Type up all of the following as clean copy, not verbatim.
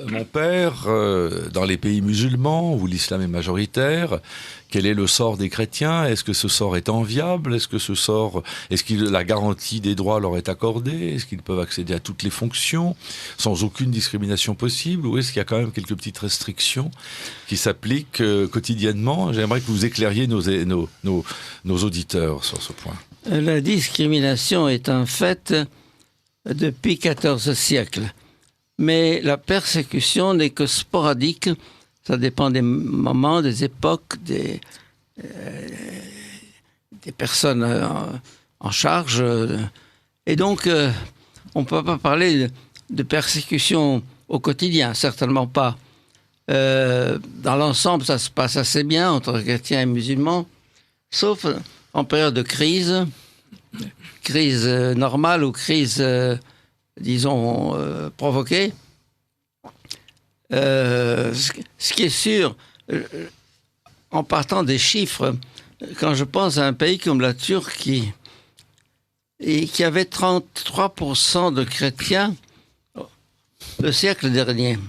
Mon père, dans les pays musulmans où l'islam est majoritaire, quel est le sort des chrétiens? Est-ce que ce sort est enviable? Est-ce que la garantie des droits leur est accordée? Est-ce qu'ils peuvent accéder à toutes les fonctions sans aucune discrimination possible? Ou est-ce qu'il y a quand même quelques petites restrictions qui s'appliquent quotidiennement? J'aimerais que vous éclairiez nos auditeurs sur ce point. La discrimination est un fait depuis 14 siècles. Mais la persécution n'est que sporadique. Ça dépend des moments, des époques, des personnes en charge. Et donc, on ne peut pas parler de persécution au quotidien, certainement pas. Dans l'ensemble, ça se passe assez bien entre chrétiens et musulmans, sauf en période de crise normale ou crise, disons, provoquée. Ce qui est sûr, en partant des chiffres, quand je pense à un pays comme la Turquie, et qui avait 33% de chrétiens le siècle dernier,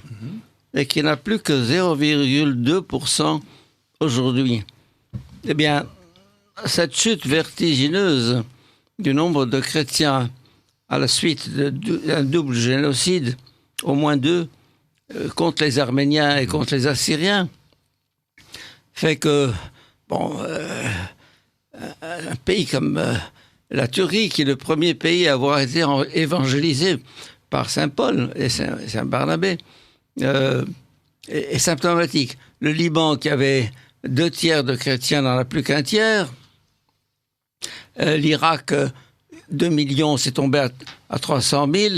et qui n'a plus que 0,2% aujourd'hui, eh bien, cette chute vertigineuse du nombre de chrétiens à la suite d'un double génocide, au moins 2, contre les Arméniens et contre les Assyriens, fait que, un pays comme la Turquie, qui est le premier pays à avoir été évangélisé par Saint Paul et Saint Barnabé, est symptomatique. Le Liban, qui avait 2 tiers de chrétiens, n'en a plus qu'un tiers. L'Irak, 2 millions, c'est tombé à 300 000.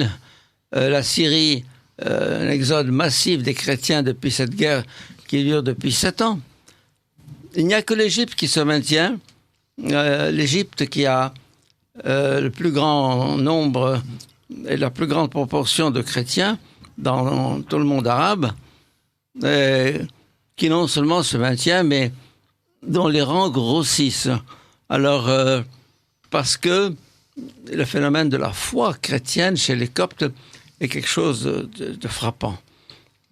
La Syrie, un exode massif des chrétiens depuis cette guerre qui dure depuis 7 ans. Il n'y a que l'Égypte qui se maintient. L'Égypte qui a le plus grand nombre et la plus grande proportion de chrétiens dans tout le monde arabe, qui non seulement se maintient, mais dont les rangs grossissent. Alors, parce que le phénomène de la foi chrétienne chez les Coptes est quelque chose de frappant.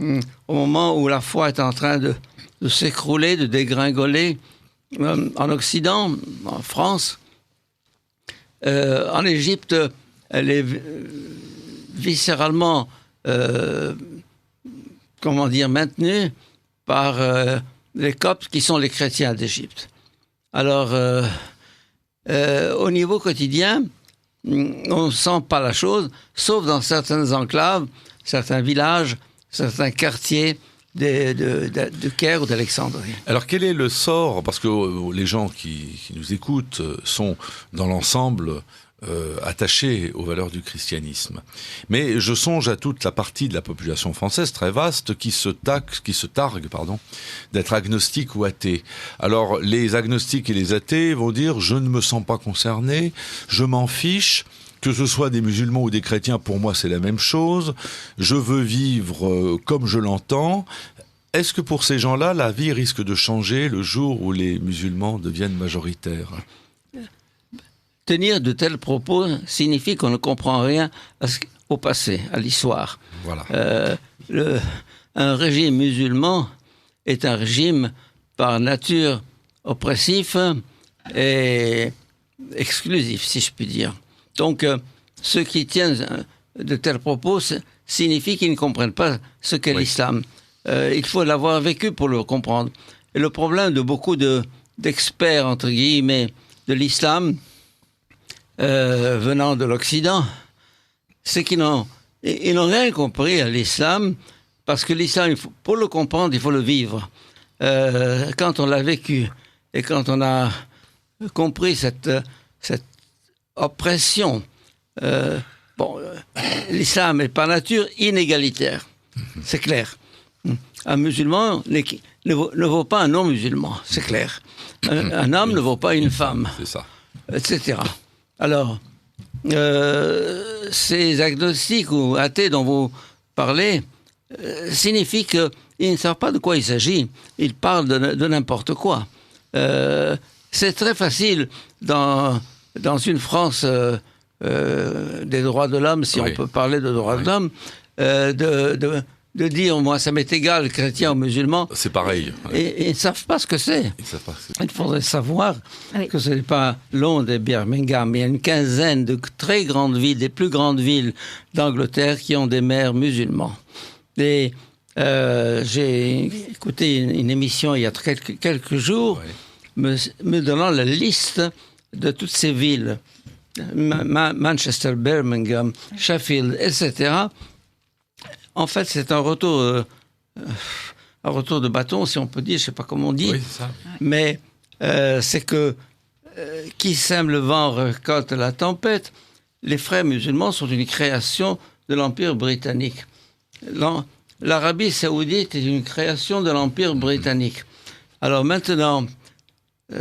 Au moment où la foi est en train de s'écrouler, de dégringoler, en Occident, en France, en Égypte, elle est viscéralement, maintenue par les Coptes qui sont les chrétiens d'Égypte. Alors, au niveau quotidien, on ne sent pas la chose, sauf dans certaines enclaves, certains villages, certains quartiers de Caire ou d'Alexandrie. Alors quel est le sort, parce que les gens qui nous écoutent sont dans l'ensemble attachés aux valeurs du christianisme. Mais je songe à toute la partie de la population française très vaste qui se targue d'être agnostique ou athée. Alors les agnostiques et les athées vont dire « je ne me sens pas concerné, je m'en fiche ». Que ce soit des musulmans ou des chrétiens, pour moi, c'est la même chose. Je veux vivre comme je l'entends. Est-ce que pour ces gens-là, la vie risque de changer le jour où les musulmans deviennent majoritaires? Tenir de tels propos signifie qu'on ne comprend rien au passé, à l'histoire. Voilà. Un régime musulman est un régime par nature oppressif et exclusif, si je puis dire. Donc, ceux qui tiennent de tels propos signifie qu'ils ne comprennent pas ce qu'est l'islam. Il faut l'avoir vécu pour le comprendre. Et le problème de beaucoup d'experts, entre guillemets, de l'islam, venant de l'Occident, c'est qu'ils n'ont rien compris à l'islam, parce que l'islam, pour le comprendre, il faut le vivre. Quand on l'a vécu, et quand on a compris cette oppression. L'islam est par nature inégalitaire, c'est clair. Un musulman ne vaut pas un non-musulman, c'est clair. Un homme ne vaut pas une femme, c'est ça. Etc. Alors, ces agnostiques ou athées dont vous parlez signifient qu'ils ne savent pas de quoi il s'agit. Ils parlent de n'importe quoi. C'est très facile dans une France des droits de l'homme, si on peut parler de droits de l'homme, de dire, moi, ça m'est égal, chrétien ou musulman. C'est pareil. Et ils ne savent pas ce que c'est. Il faudrait savoir que ce n'est pas Londres et Birmingham. Il y a une quinzaine de très grandes villes, des plus grandes villes d'Angleterre qui ont des maires musulmans. Et j'ai écouté une émission il y a quelques jours me donnant la liste de toutes ces villes. Manchester, Birmingham, Sheffield, etc. En fait, c'est un retour de bâton, si on peut dire, je ne sais pas comment on dit. Oui, c'est ça. Mais c'est que qui sème le vent récolte la tempête. Les frères musulmans sont une création de l'Empire britannique. L'Arabie saoudite est une création de l'Empire britannique. Alors maintenant,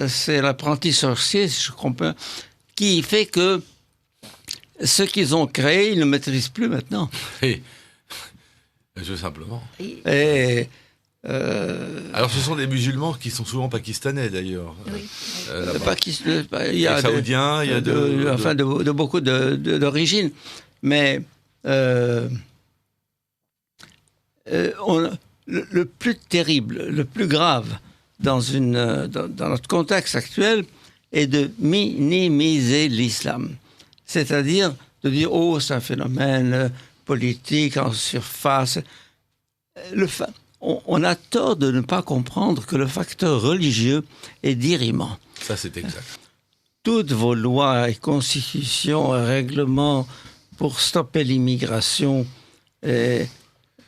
c'est l'apprenti sorcier, si je comprends, qui fait que ce qu'ils ont créé, ils ne maîtrisent plus maintenant. Oui. Tout simplement. Et alors, ce sont des musulmans qui sont souvent pakistanais, d'ailleurs. Oui. il y a saoudiens, il y a de beaucoup d'origines. Mais le plus terrible, le plus grave dans notre contexte actuel est de minimiser l'islam. C'est-à-dire de dire, oh, c'est un phénomène politique en surface. On a tort de ne pas comprendre que le facteur religieux est dirimant. Ça, c'est exact. Toutes vos lois et constitutions et règlements pour stopper l'immigration, il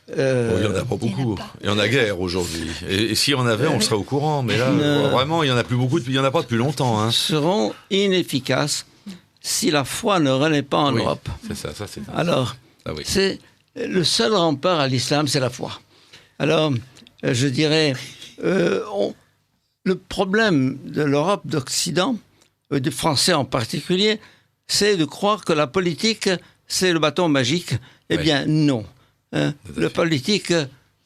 n'y en a pas beaucoup. Il y en a guère aujourd'hui. Et si on avait, on serait au courant. Mais là, vraiment, il n'y en a plus beaucoup. Il n'y en a pas depuis longtemps. Hein. Seront inefficaces si la foi ne renaît pas en Europe. C'est ça, c'est ça. Alors, c'est le seul rempart à l'islam, c'est la foi. Alors, je dirais, le problème de l'Europe d'Occident, des Français en particulier, c'est de croire que la politique, c'est le bâton magique. Eh bien, non. Le politique,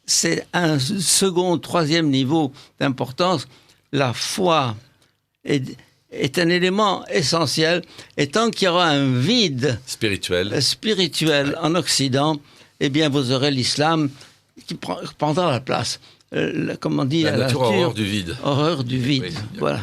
c'est un second, troisième niveau d'importance. La foi est un élément essentiel. Et tant qu'il y aura un vide spirituel en Occident, eh bien, vous aurez l'islam qui prendra la place. Comme on dit, la nature horreur du vide. Horreur du vide, oui, voilà.